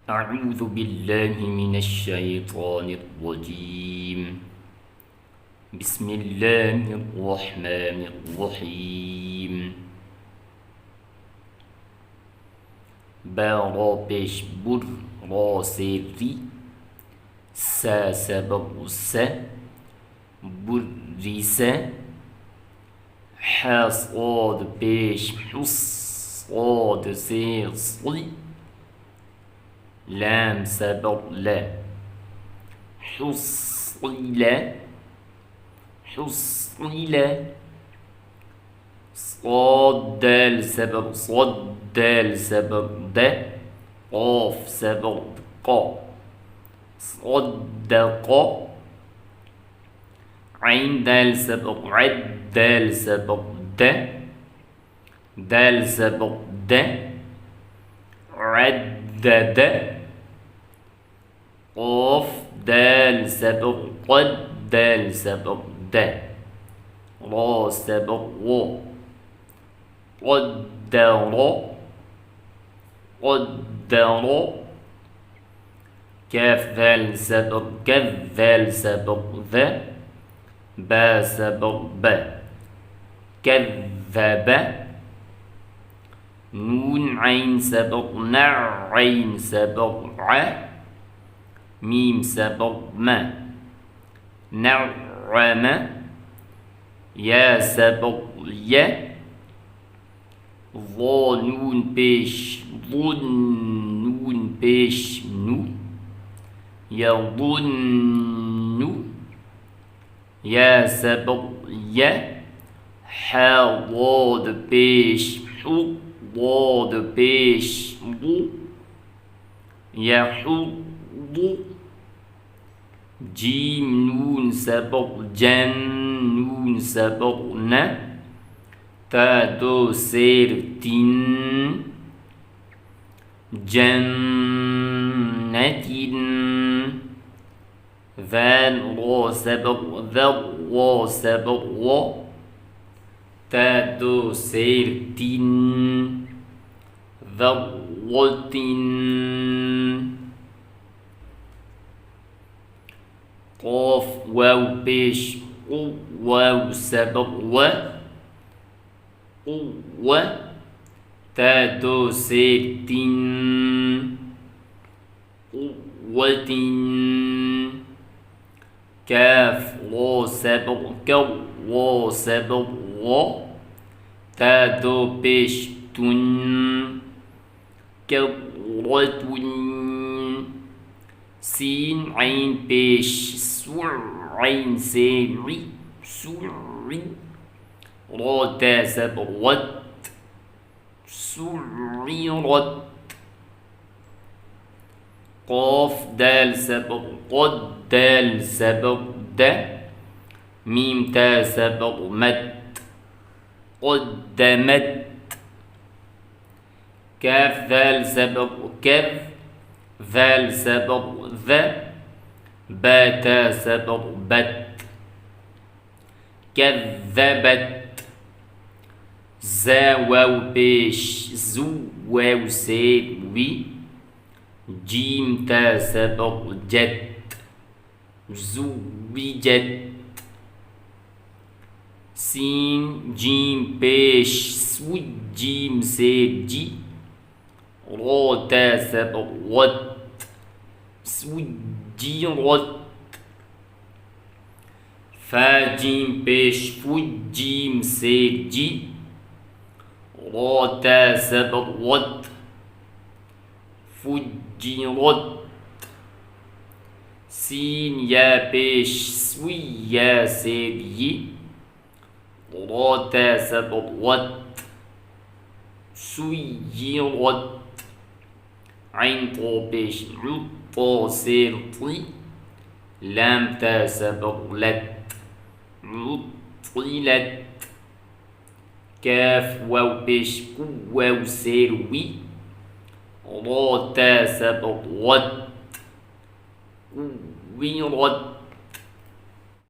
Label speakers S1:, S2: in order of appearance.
S1: أعوذ بالله من الشيطان الرجيم. بسم الله الرحمن الرحيم. برابش بر راسري ساسبرس برس حصاد بيش حصاد سيصلي لام سبر لا حصيلة حصيلة صاد دال سبر صد دال سبر د قاف سبر قا صدق عين دال سبر عد دال سبر د دال سبر د عدد قاف دال سبق قد دال سبق د را سبق و قدر كاف ذال سبق كذ ذال سبق ذا با سبق ب كذب نون عين سبق نع عين سبق ع ميم سبق ما نعم يا سبق ي ظا نون بيش ظن نون بيش نو يظن يا سبق ي حا ضاد بيش حط ضاد بيش ضو يحض جيم نون سبق جن نون سبق ن تا دو سير تن جنة ذال را سبق ذر را سبق را تا دو سير تن ذرة قاف واو بيش واو سبق و تا دو سيتين قوة كاف را سبق كو را سبق را تا دو بيش تن كرة سين عين بيش سور عين سيري سوري را تا سبغت سريرت قاف دال سبغ قد دال سبغ د ميم تا سبغ مت قدمت كاف ذال سبق كذ ذال سبق ذا باتا سبق بت كذبت زا واو بيش زو واو سيوي جيم تا سبق جت زوجت سين جيم بيش سوي جيم سيجي را تا سبق رت سجرت فا جيم بيش فوي جيم سيجي را تا سبق رت فجرت سين يا بيش سوي يا سيجي را تا سبق رت سيرت عين طا بيش عطا سيرطي لام تا سبق لت عطلت كاف واو بيش كو واو سيروي را تا سبق رت كورت